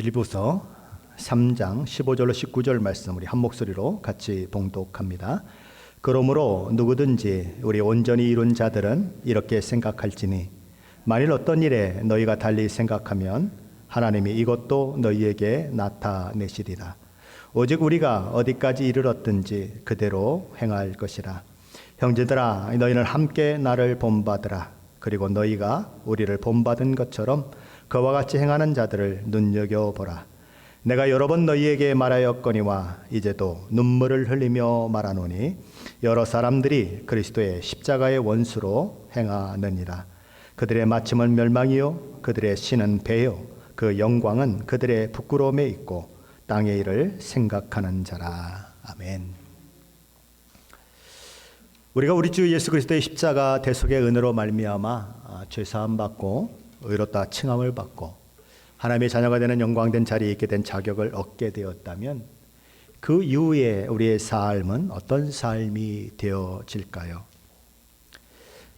빌립보서 3장 15절로 19절 말씀 우리 한 목소리로 같이 봉독합니다. 그러므로 누구든지 우리 온전히 이룬 자들은 이렇게 생각할지니 만일 어떤 일에 너희가 달리 생각하면 하나님이 이것도 너희에게 나타내시리라. 오직 우리가 어디까지 이르렀든지 그대로 행할 것이라. 형제들아, 너희는 함께 나를 본받으라. 그리고 너희가 우리를 본받은 것처럼 그와 같이 행하는 자들을 눈여겨보라. 내가 여러 번 너희에게 말하였거니와 이제도 눈물을 흘리며 말하노니 여러 사람들이 그리스도의 십자가의 원수로 행하느니라. 그들의 마침은 멸망이요 그들의 신은 배요 그 영광은 그들의 부끄러움에 있고 땅의 일을 생각하는 자라. 아멘. 우리가 우리 주 예수 그리스도의 십자가 대속의 은혜로 말미암아 죄사함 받고 의롭다 칭함을 받고 하나님의 자녀가 되는 영광된 자리에 있게 된 자격을 얻게 되었다면 그 이후에 우리의 삶은 어떤 삶이 되어질까요?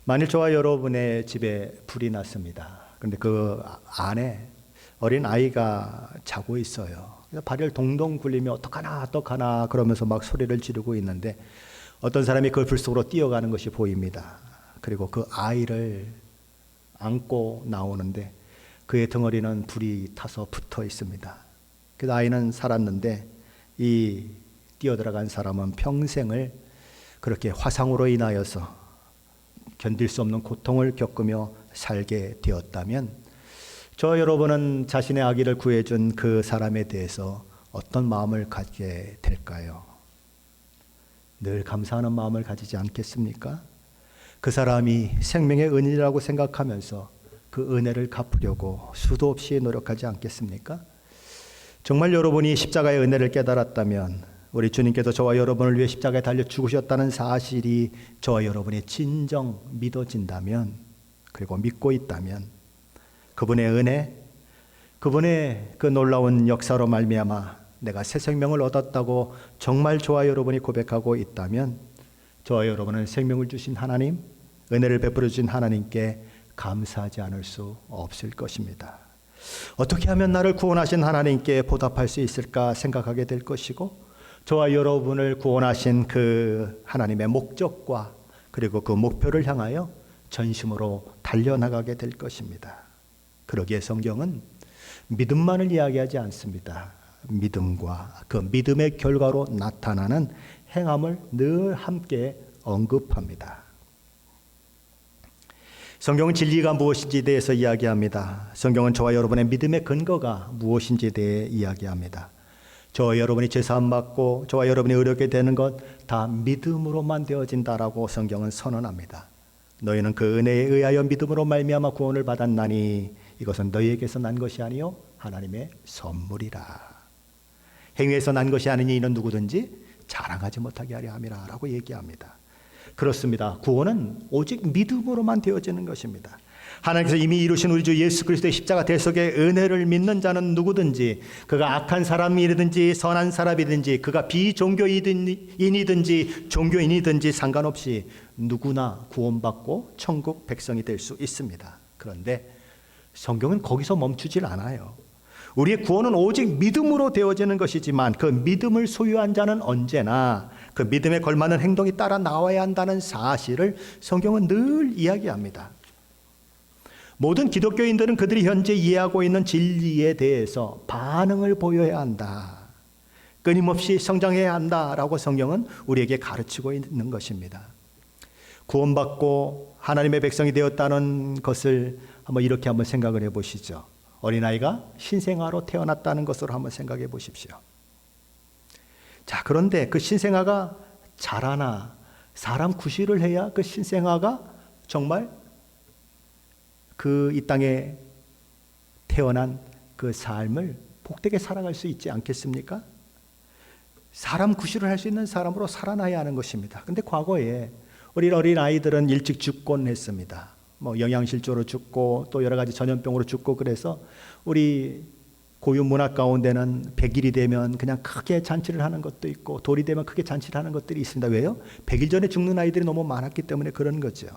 만일 저와 여러분의 집에 불이 났습니다. 그런데 그 안에 어린 아이가 자고 있어요. 발을 동동 굴리며 어떡하나 그러면서 막 소리를 지르고 있는데 어떤 사람이 그 불 속으로 뛰어가는 것이 보입니다. 그리고 그 아이를 안고 나오는데 그의 덩어리는 불이 타서 붙어 있습니다. 그 아이는 살았는데 이 뛰어들어간 사람은 평생을 그렇게 화상으로 인하여서 견딜 수 없는 고통을 겪으며 살게 되었다면 저 여러분은 자신의 아기를 구해준 그 사람에 대해서 어떤 마음을 갖게 될까요? 늘 감사하는 마음을 가지지 않겠습니까? 그 사람이 생명의 은인이라고 생각하면서 그 은혜를 갚으려고 수도 없이 노력하지 않겠습니까? 정말 여러분이 십자가의 은혜를 깨달았다면 우리 주님께서 저와 여러분을 위해 십자가에 달려 죽으셨다는 사실이 저와 여러분이 진정 믿어진다면 그리고 믿고 있다면 그분의 은혜, 그분의 그 놀라운 역사로 말미암아 내가 새 생명을 얻었다고 정말 저와 여러분이 고백하고 있다면 저와 여러분은 생명을 주신 하나님, 은혜를 베풀어 주신 하나님께 감사하지 않을 수 없을 것입니다. 어떻게 하면 나를 구원하신 하나님께 보답할 수 있을까 생각하게 될 것이고 저와 여러분을 구원하신 그 하나님의 목적과 그리고 그 목표를 향하여 전심으로 달려나가게 될 것입니다. 그러기에 성경은 믿음만을 이야기하지 않습니다. 믿음과 그 믿음의 결과로 나타나는 행함을 늘 함께 언급합니다. 성경은 진리가 무엇인지에 대해서 이야기합니다. 성경은 저와 여러분의 믿음의 근거가 무엇인지에 대해 이야기합니다. 저와 여러분이 죄사함 받고 저와 여러분이 의롭게 되는 것 다 믿음으로만 되어진다라고 성경은 선언합니다. 너희는 그 은혜에 의하여 믿음으로 말미암아 구원을 받았나니 이것은 너희에게서 난 것이 아니요 하나님의 선물이라. 행위에서 난 것이 아니니 이는 누구든지 자랑하지 못하게 하려 함이라 라고 얘기합니다. 그렇습니다. 구원은 오직 믿음으로만 되어지는 것입니다. 하나님께서 이미 이루신 우리 주 예수 그리스도의 십자가 대속의 은혜를 믿는 자는 누구든지 그가 악한 사람이든지 선한 사람이든지 그가 비종교인이든지 종교인이든지 상관없이 누구나 구원받고 천국 백성이 될 수 있습니다. 그런데 성경은 거기서 멈추질 않아요. 우리의 구원은 오직 믿음으로 되어지는 것이지만 그 믿음을 소유한 자는 언제나 그 믿음에 걸맞는 행동이 따라 나와야 한다는 사실을 성경은 늘 이야기합니다. 모든 기독교인들은 그들이 현재 이해하고 있는 진리에 대해서 반응을 보여야 한다. 끊임없이 성장해야 한다라고 성경은 우리에게 가르치고 있는 것입니다. 구원받고 하나님의 백성이 되었다는 것을 이렇게 한번 생각을 해보시죠. 어린아이가 신생아로 태어났다는 것으로 한번 생각해 보십시오. 자, 그런데 그 신생아가 자라나 사람 구실을 해야 그 신생아가 정말 그 이 땅에 태어난 그 삶을 복되게 살아갈 수 있지 않겠습니까? 사람 구실을 할 수 있는 사람으로 살아나야 하는 것입니다. 근데 과거에 우리 어린아이들은 일찍 죽곤 했습니다. 영양실조로 죽고 또 여러 가지 전염병으로 죽고 그래서 우리 고유 문화 가운데는 100일이 되면 그냥 크게 잔치를 하는 것도 있고 돌이 되면 크게 잔치를 하는 것들이 있습니다. 왜요? 100일 전에 죽는 아이들이 너무 많았기 때문에 그런 거죠.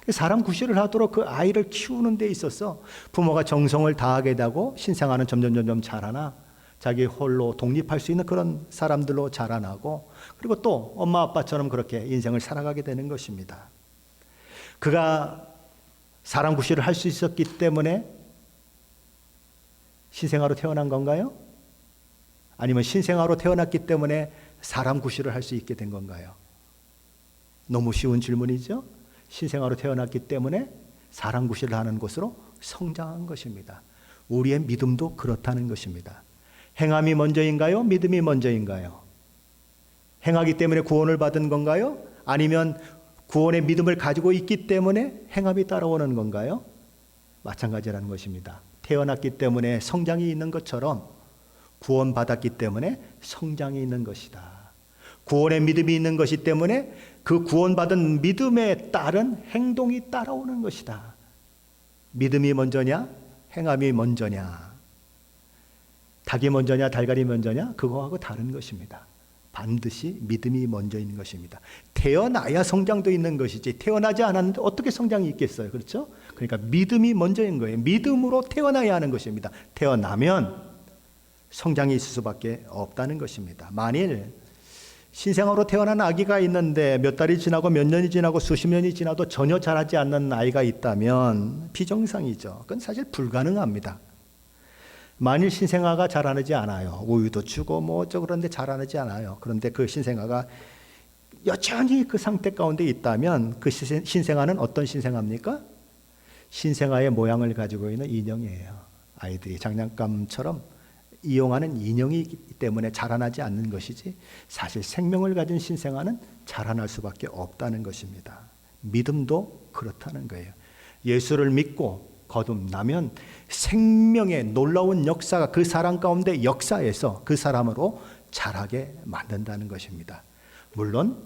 사람 구실을 하도록 그 아이를 키우는 데 있어서 부모가 정성을 다하게 되고 신생아는 점점 자라나 자기 홀로 독립할 수 있는 그런 사람들로 자라나고, 그리고 또 엄마 아빠처럼 그렇게 인생을 살아가게 되는 것입니다. 그가 사람 구실을 할 수 있었기 때문에 신생아로 태어난 건가요? 아니면 신생아로 태어났기 때문에 사람 구실을 할 수 있게 된 건가요? 너무 쉬운 질문이죠? 신생아로 태어났기 때문에 사람 구실을 하는 것으로 성장한 것입니다. 우리의 믿음도 그렇다는 것입니다. 행함이 먼저인가요? 믿음이 먼저인가요? 행하기 때문에 구원을 받은 건가요? 아니면 구원의 믿음을 가지고 있기 때문에 행함이 따라오는 건가요? 마찬가지라는 것입니다. 태어났기 때문에 성장이 있는 것처럼 구원받았기 때문에 성장이 있는 것이다. 구원의 믿음이 있는 것이 때문에 그 구원받은 믿음에 따른 행동이 따라오는 것이다. 믿음이 먼저냐? 행함이 먼저냐? 닭이 먼저냐? 달걀이 먼저냐? 그거하고 다른 것입니다. 반드시 믿음이 먼저인 것입니다. 태어나야 성장도 있는 것이지 태어나지 않았는데 어떻게 성장이 있겠어요? 그렇죠? 그러니까 믿음이 먼저인 거예요. 믿음으로 태어나야 하는 것입니다. 태어나면 성장이 있을 수밖에 없다는 것입니다. 만일 신생아로 태어난 아기가 있는데 몇 달이 지나고 몇 년이 지나고 수십 년이 지나도 전혀 자라지 않는 아이가 있다면 비정상이죠. 그건 사실 불가능합니다. 만일 신생아가 자라나지 않아요. 우유도 주고 뭐 어쩌고 그런데 자라나지 않아요. 그런데 그 신생아가 여전히 그 상태 가운데 있다면 그 신생아는 어떤 신생아입니까? 신생아의 모양을 가지고 있는 인형이에요. 아이들이 장난감처럼 이용하는 인형이기 때문에 자라나지 않는 것이지 사실 생명을 가진 신생아는 자라날 수밖에 없다는 것입니다. 믿음도 그렇다는 거예요. 예수를 믿고 거듭나면 생명의 놀라운 역사가 그 사람 가운데 역사에서 그 사람으로 자라게 만든다는 것입니다. 물론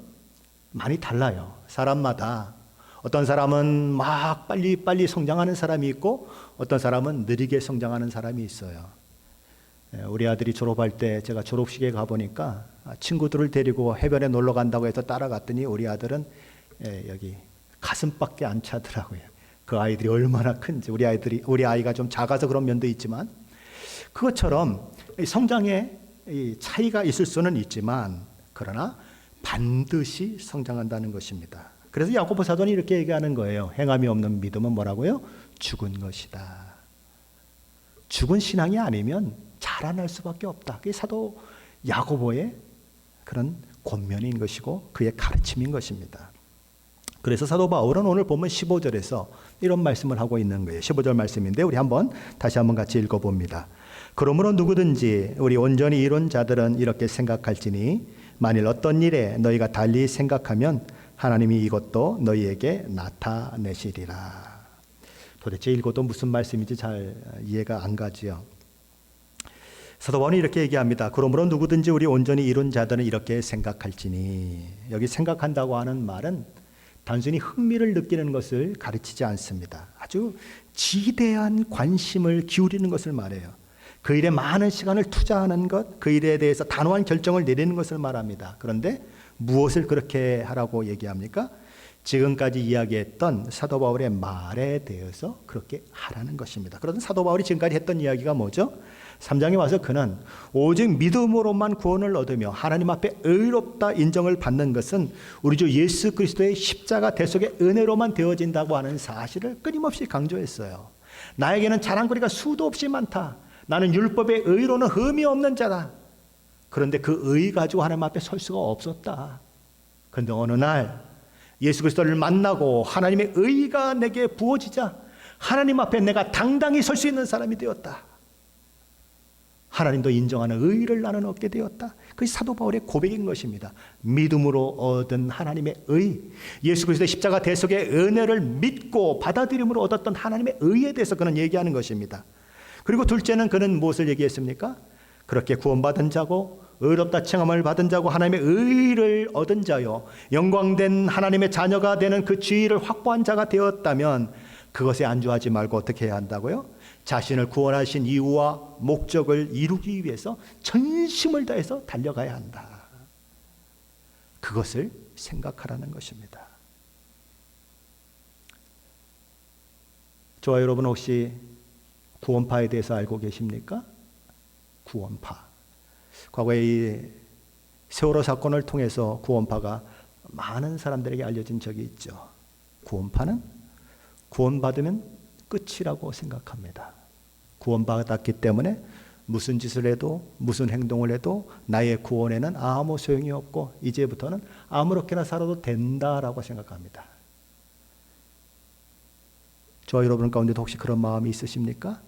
많이 달라요. 사람마다 어떤 사람은 막 빨리 성장하는 사람이 있고 어떤 사람은 느리게 성장하는 사람이 있어요. 우리 아들이 졸업할 때 제가 졸업식에 가보니까 친구들을 데리고 해변에 놀러 간다고 해서 따라갔더니 우리 아들은 여기 가슴밖에 안 차더라고요. 그 아이들이 얼마나 큰지. 우리 아이가 좀 작아서 그런 면도 있지만 그것처럼 성장에 차이가 있을 수는 있지만 그러나 반드시 성장한다는 것입니다. 그래서 야고보 사도는 이렇게 얘기하는 거예요. 행함이 없는 믿음은 뭐라고요? 죽은 것이다. 죽은 신앙이 아니면 자라날 수밖에 없다. 그게 사도 야고보의 그런 권면인 것이고 그의 가르침인 것입니다. 그래서 사도 바울은 오늘 보면 15절에서 이런 말씀을 하고 있는 거예요. 15절 말씀인데 우리 다시 한번 같이 읽어봅니다. 그러므로 누구든지 우리 온전히 이룬 자들은 이렇게 생각할지니 만일 어떤 일에 너희가 달리 생각하면 하나님이 이것도 너희에게 나타내시리라. 도대체 읽어도 무슨 말씀인지 잘 이해가 안 가지요. 사도 바울이 이렇게 얘기합니다. 그러므로 누구든지 우리 온전히 이룬 자들은 이렇게 생각할지니. 여기 생각한다고 하는 말은 단순히 흥미를 느끼는 것을 가르치지 않습니다. 아주 지대한 관심을 기울이는 것을 말해요. 그 일에 많은 시간을 투자하는 것, 그 일에 대해서 단호한 결정을 내리는 것을 말합니다. 그런데 무엇을 그렇게 하라고 얘기합니까? 지금까지 이야기했던 사도 바울의 말에 대해서 그렇게 하라는 것입니다. 그런데 사도 바울이 지금까지 했던 이야기가 뭐죠? 3장에 와서 그는 오직 믿음으로만 구원을 얻으며 하나님 앞에 의롭다 인정을 받는 것은 우리 주 예수 그리스도의 십자가 대속의 은혜로만 되어진다고 하는 사실을 끊임없이 강조했어요. 나에게는 자랑거리가 수도 없이 많다. 나는 율법의 의로는 흠이 없는 자다. 그런데 그 의 가지고 하나님 앞에 설 수가 없었다. 그런데 어느 날 예수 그리스도를 만나고 하나님의 의가 내게 부어지자 하나님 앞에 내가 당당히 설 수 있는 사람이 되었다. 하나님도 인정하는 의를 나는 얻게 되었다. 그것이 사도 바울의 고백인 것입니다. 믿음으로 얻은 하나님의 의, 예수 그리스도의 십자가 대속의 은혜를 믿고 받아들임으로 얻었던 하나님의 의에 대해서 그는 얘기하는 것입니다. 그리고 둘째는 그는 무엇을 얘기했습니까? 그렇게 구원받은 자고 의롭다 칭함을 받은 자고 하나님의 의를 얻은 자요, 영광된 하나님의 자녀가 되는 그 지위를 확보한 자가 되었다면 그것에 안주하지 말고 어떻게 해야 한다고요? 자신을 구원하신 이유와 목적을 이루기 위해서 전심을 다해서 달려가야 한다. 그것을 생각하라는 것입니다. 저와 여러분 혹시 구원파에 대해서 알고 계십니까? 구원파. 과거에 이 세월호 사건을 통해서 구원파가 많은 사람들에게 알려진 적이 있죠. 구원파는 구원받으면 끝이라고 생각합니다. 구원받았기 때문에 무슨 짓을 해도 무슨 행동을 해도 나의 구원에는 아무 소용이 없고 이제부터는 아무렇게나 살아도 된다라고 생각합니다. 저 여러분 가운데도 혹시 그런 마음이 있으십니까?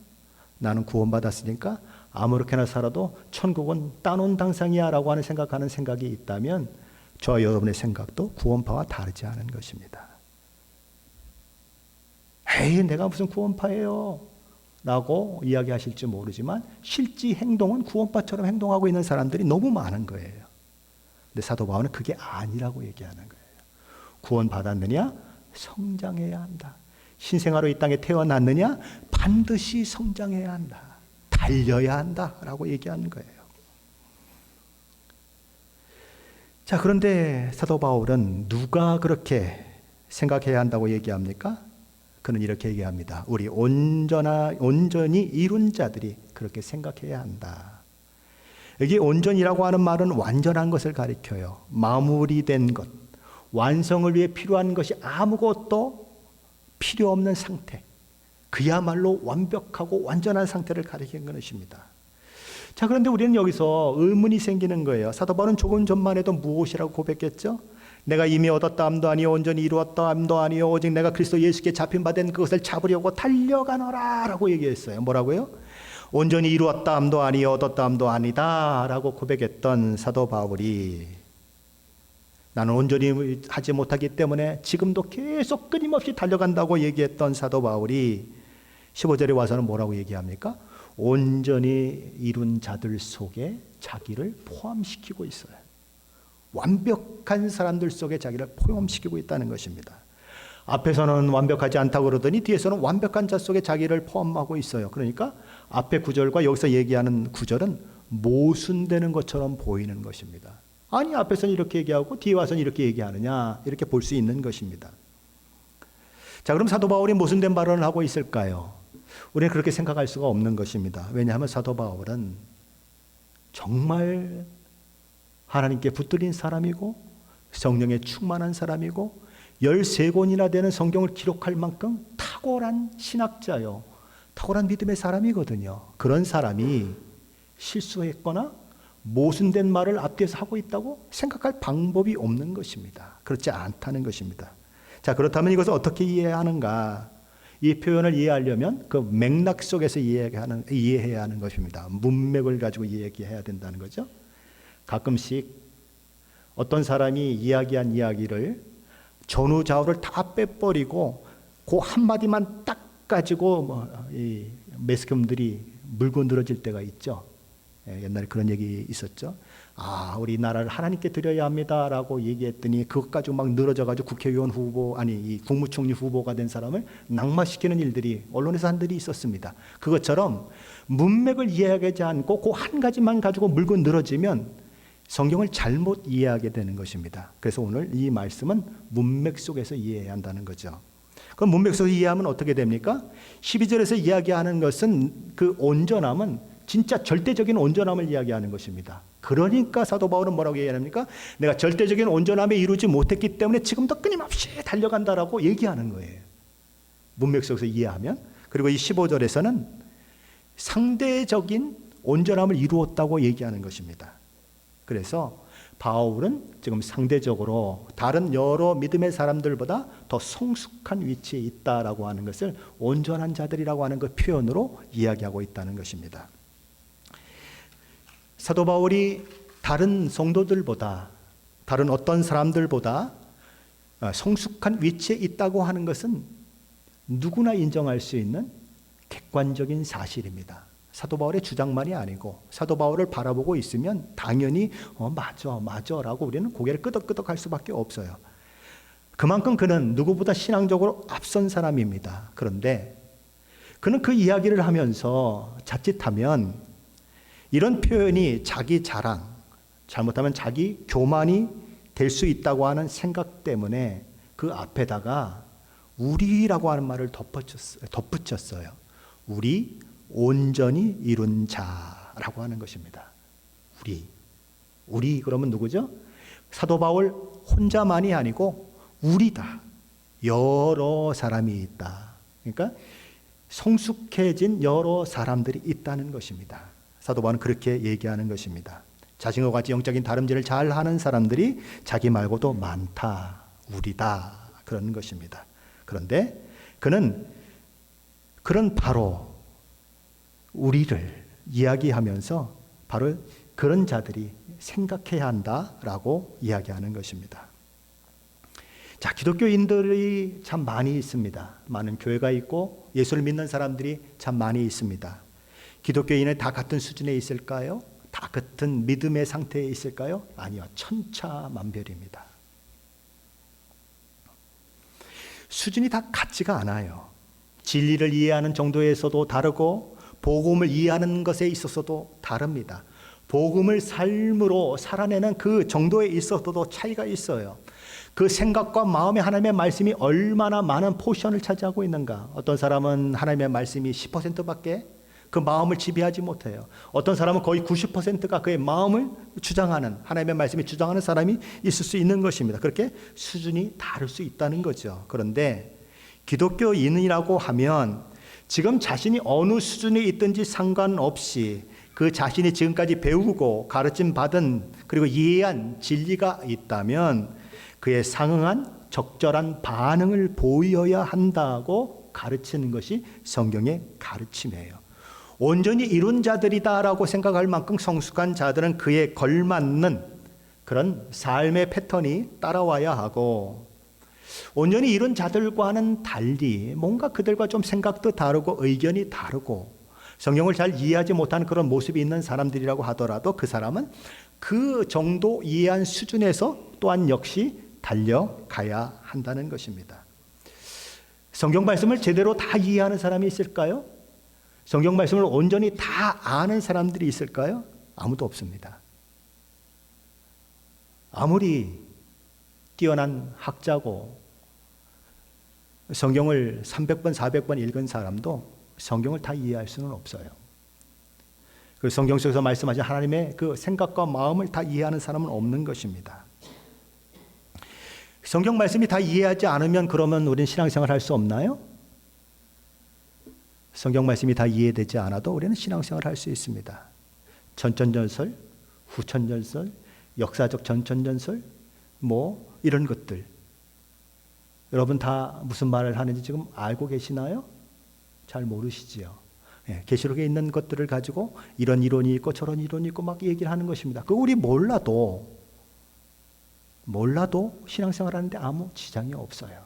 나는 구원받았으니까 아무렇게나 살아도 천국은 따놓은 당상이야 라고 하는 생각하는 생각이 있다면 저 여러분의 생각도 구원파와 다르지 않은 것입니다. 에이, 내가 무슨 구원파예요 라고 이야기하실지 모르지만 실제 행동은 구원파처럼 행동하고 있는 사람들이 너무 많은 거예요. 근데 사도 바울은 그게 아니라고 얘기하는 거예요. 구원받았느냐? 성장해야 한다. 신생아로 이 땅에 태어났느냐? 반드시 성장해야 한다. 달려야 한다라고 얘기하는 거예요. 자, 그런데 사도 바울은 누가 그렇게 생각해야 한다고 얘기합니까? 그는 이렇게 얘기합니다. 우리 온전히 이룬 자들이 그렇게 생각해야 한다. 여기 온전이라고 하는 말은 완전한 것을 가리켜요. 마무리된 것, 완성을 위해 필요한 것이 아무것도 필요 없는 상태, 그야말로 완벽하고 완전한 상태를 가리키는 것입니다. 자, 그런데 우리는 여기서 의문이 생기는 거예요. 사도 바울은 조금 전만 해도 무엇이라고 고백했죠? 내가 이미 얻었다함도 아니요 온전히 이루었다함도 아니요 오직 내가 그리스도 예수께 잡힌 바 된 그것을 잡으려고 달려가노라 라고 얘기했어요. 뭐라고요? 온전히 이루었다함도 아니요 얻었다함도 아니다 라고 고백했던 사도 바울이 나는 온전히 하지 못하기 때문에 지금도 계속 끊임없이 달려간다고 얘기했던 사도 바울이 15절에 와서는 뭐라고 얘기합니까? 온전히 이룬 자들 속에 자기를 포함시키고 있어요. 완벽한 사람들 속에 자기를 포함시키고 있다는 것입니다. 앞에서는 완벽하지 않다고 그러더니 뒤에서는 완벽한 자 속에 자기를 포함하고 있어요. 그러니까 앞에 구절과 여기서 얘기하는 구절은 모순되는 것처럼 보이는 것입니다. 아니, 앞에서는 이렇게 얘기하고 뒤에 와서는 이렇게 얘기하느냐, 이렇게 볼 수 있는 것입니다. 자, 그럼 사도 바울이 모순된 발언을 하고 있을까요? 우리는 그렇게 생각할 수가 없는 것입니다. 왜냐하면 사도 바울은 정말 하나님께 붙들린 사람이고 성령에 충만한 사람이고 13권이나 되는 성경을 기록할 만큼 탁월한 신학자요, 탁월한 믿음의 사람이거든요. 그런 사람이 실수했거나 모순된 말을 앞뒤에서 하고 있다고 생각할 방법이 없는 것입니다. 그렇지 않다는 것입니다. 자, 그렇다면 이것을 어떻게 이해하는가? 이 표현을 이해하려면 그 맥락 속에서 이해해야 하는 것입니다. 문맥을 가지고 이야기해야 된다는 거죠. 가끔씩 어떤 사람이 이야기한 이야기를 전후 좌우를 다 빼버리고 그 한마디만 딱 가지고 이 매스컴들이 물고 늘어질 때가 있죠. 옛날에 그런 얘기 있었죠. 우리나라를 하나님께 드려야 합니다라고 얘기했더니 그것 가지고 막 늘어져가지고 국회의원 후보, 이 국무총리 후보가 된 사람을 낙마시키는 일들이 언론에서 한 일이 있었습니다. 그것처럼 문맥을 이해하지 않고 그 한 가지만 가지고 물고 늘어지면 성경을 잘못 이해하게 되는 것입니다. 그래서 오늘 이 말씀은 문맥 속에서 이해해야 한다는 거죠. 그럼 문맥 속에서 이해하면 어떻게 됩니까? 12절에서 이야기하는 것은 그 온전함은 진짜 절대적인 온전함을 이야기하는 것입니다. 그러니까 사도 바울은 뭐라고 얘기합니까? 내가 절대적인 온전함에 이루지 못했기 때문에 지금도 끊임없이 달려간다라고 얘기하는 거예요. 문맥 속에서 이해하면. 그리고 이 15절에서는 상대적인 온전함을 이루었다고 얘기하는 것입니다. 그래서 바울은 지금 상대적으로 다른 여러 믿음의 사람들보다 더 성숙한 위치에 있다라고 하는 것을 온전한 자들이라고 하는 그 표현으로 이야기하고 있다는 것입니다. 사도 바울이 다른 성도들보다, 다른 어떤 사람들보다 성숙한 위치에 있다고 하는 것은 누구나 인정할 수 있는 객관적인 사실입니다. 사도 바울의 주장만이 아니고 사도 바울을 바라보고 있으면 당연히 맞아라고 우리는 고개를 끄덕끄덕 할 수밖에 없어요. 그만큼 그는 누구보다 신앙적으로 앞선 사람입니다. 그런데 그는 그 이야기를 하면서 자칫하면 이런 표현이 자기 자랑, 잘못하면 자기 교만이 될 수 있다고 하는 생각 때문에 그 앞에다가 우리라고 하는 말을 덧붙였어요. 우리 온전히 이룬 자라고 하는 것입니다. 우리 그러면 누구죠? 사도 바울 혼자만이 아니고 우리다. 여러 사람이 있다. 그러니까 성숙해진 여러 사람들이 있다는 것입니다. 사도 바울은 그렇게 얘기하는 것입니다. 자신과 같이 영적인 다름질을 잘하는 사람들이 자기 말고도 많다. 우리다. 그런 것입니다. 그런데 그는 그런 바로 우리를 이야기하면서 바로 그런 자들이 생각해야 한다라고 이야기하는 것입니다. 자, 기독교인들이 참 많이 있습니다. 많은 교회가 있고 예수를 믿는 사람들이 참 많이 있습니다. 기독교인은 다 같은 수준에 있을까요? 다 같은 믿음의 상태에 있을까요? 아니요. 천차만별입니다. 수준이 다 같지가 않아요. 진리를 이해하는 정도에서도 다르고 복음을 이해하는 것에 있어서도 다릅니다. 복음을 삶으로 살아내는 그 정도에 있어서도 차이가 있어요. 그 생각과 마음에 하나님의 말씀이 얼마나 많은 포션을 차지하고 있는가. 어떤 사람은 하나님의 말씀이 10%밖에 그 마음을 지배하지 못해요. 어떤 사람은 거의 90%가 그의 마음을 주장하는, 하나님의 말씀이 주장하는 사람이 있을 수 있는 것입니다. 그렇게 수준이 다를 수 있다는 거죠. 그런데 기독교인이라고 하면 지금 자신이 어느 수준에 있든지 상관없이 그 자신이 지금까지 배우고 가르침 받은 그리고 이해한 진리가 있다면 그에 상응한 적절한 반응을 보여야 한다고 가르치는 것이 성경의 가르침이에요. 온전히 이룬 자들이다라고 생각할 만큼 성숙한 자들은 그에 걸맞는 그런 삶의 패턴이 따라와야 하고, 온전히 이룬 자들과는 달리 뭔가 그들과 좀 생각도 다르고 의견이 다르고 성경을 잘 이해하지 못하는 그런 모습이 있는 사람들이라고 하더라도 그 사람은 그 정도 이해한 수준에서 또한 역시 달려가야 한다는 것입니다. 성경 말씀을 제대로 다 이해하는 사람이 있을까요? 성경 말씀을 온전히 다 아는 사람들이 있을까요? 아무도 없습니다. 아무리 뛰어난 학자고 성경을 300번, 400번 읽은 사람도 성경을 다 이해할 수는 없어요. 그 성경 속에서 말씀하신 하나님의 그 생각과 마음을 다 이해하는 사람은 없는 것입니다. 성경 말씀이 다 이해하지 않으면 그러면 우리는 신앙생활 할 수 없나요? 성경 말씀이 다 이해되지 않아도 우리는 신앙생활 할 수 있습니다. 전천전설, 후천전설, 역사적 전천전설, 뭐 이런 것들. 여러분 다 무슨 말을 하는지 지금 알고 계시나요? 잘 모르시지요. 계시록에 있는 것들을 가지고 이런 이론이 있고 저런 이론이 있고 막 얘기를 하는 것입니다. 그거 우리 몰라도 신앙생활 하는데 아무 지장이 없어요.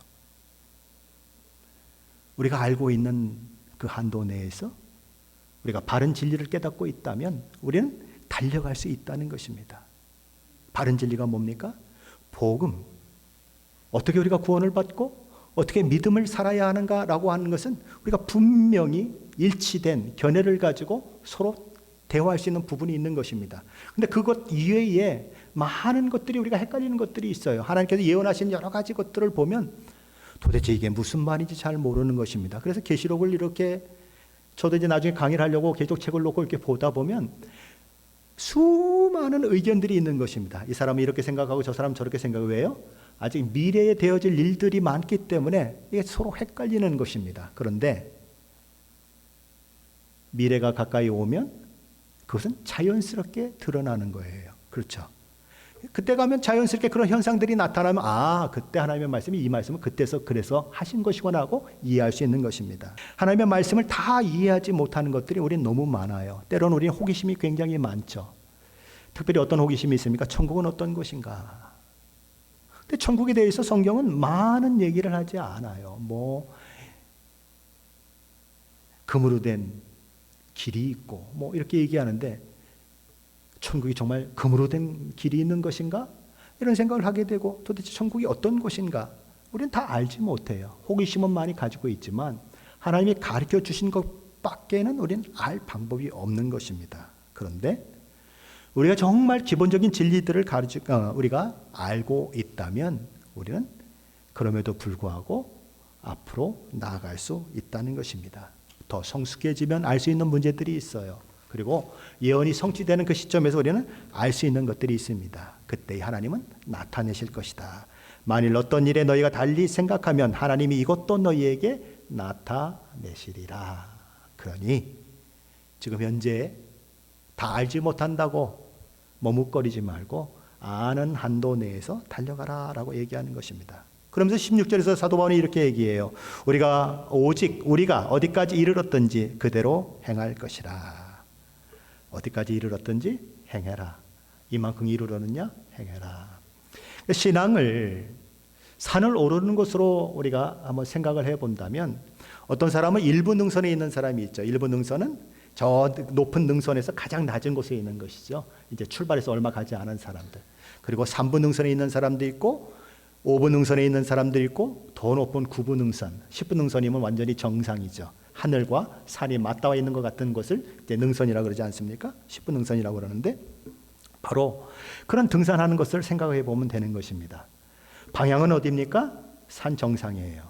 우리가 알고 있는 그 한도 내에서 우리가 바른 진리를 깨닫고 있다면 우리는 달려갈 수 있다는 것입니다. 바른 진리가 뭡니까? 복음. 어떻게 우리가 구원을 받고 어떻게 믿음을 살아야 하는가라고 하는 것은 우리가 분명히 일치된 견해를 가지고 서로 대화할 수 있는 부분이 있는 것입니다. 그런데 그것 이외에 많은 것들이 우리가 헷갈리는 것들이 있어요. 하나님께서 예언하신 여러 가지 것들을 보면 도대체 이게 무슨 말인지 잘 모르는 것입니다. 그래서 계시록을 이렇게 저도 이제 나중에 강의를 하려고 계시록책을 놓고 이렇게 보다 보면 수많은 의견들이 있는 것입니다. 이 사람은 이렇게 생각하고 저 사람은 저렇게 생각해요. 왜요? 아직 미래에 되어질 일들이 많기 때문에 이게 서로 헷갈리는 것입니다. 그런데 미래가 가까이 오면 그것은 자연스럽게 드러나는 거예요. 그렇죠? 그때 가면 자연스럽게 그런 현상들이 나타나면 그때 하나님의 말씀이 이 말씀은 그때서 그래서 하신 것이구나 하고 이해할 수 있는 것입니다. 하나님의 말씀을 다 이해하지 못하는 것들이 우리는 너무 많아요. 때로는 우리는 호기심이 굉장히 많죠. 특별히 어떤 호기심이 있습니까? 천국은 어떤 곳인가? 근데 천국에 대해서 성경은 많은 얘기를 하지 않아요. 뭐 금으로 된 길이 있고 뭐 이렇게 얘기하는데 천국이 정말 금으로 된 길이 있는 것인가? 이런 생각을 하게 되고 도대체 천국이 어떤 곳인가? 우리는 다 알지 못해요. 호기심은 많이 가지고 있지만 하나님이 가르쳐 주신 것밖에는 우리는 알 방법이 없는 것입니다. 그런데 우리가 정말 기본적인 진리들을 우리가 알고 있다면 우리는 그럼에도 불구하고 앞으로 나아갈 수 있다는 것입니다. 더 성숙해지면 알 수 있는 문제들이 있어요. 그리고 예언이 성취되는 그 시점에서 우리는 알 수 있는 것들이 있습니다. 그때 하나님은 나타내실 것이다. 만일 어떤 일에 너희가 달리 생각하면 하나님이 이것도 너희에게 나타내시리라. 그러니 지금 현재 다 알지 못한다고 머뭇거리지 말고 아는 한도 내에서 달려가라 라고 얘기하는 것입니다. 그러면서 16절에서 사도 바울이 이렇게 얘기해요. 우리가 어디까지 이르렀든지 그대로 행할 것이라. 어디까지 이르렀든지 행해라. 이만큼 이르렀느냐? 행해라. 신앙을 산을 오르는 것으로 우리가 한번 생각을 해본다면 어떤 사람은 일부 능선에 있는 사람이 있죠. 일부 능선은 저 높은 능선에서 가장 낮은 곳에 있는 것이죠. 이제 출발해서 얼마 가지 않은 사람들. 그리고 3부 능선에 있는 사람도 있고 5부 능선에 있는 사람도 있고 더 높은 9부 능선, 10부 능선이면 완전히 정상이죠. 하늘과 산이 맞닿아 있는 것 같은 것을 이제 능선이라고 그러지 않습니까? 10부 능선이라고 그러는데 바로 그런 등산하는 것을 생각해 보면 되는 것입니다. 방향은 어디입니까? 산 정상이에요.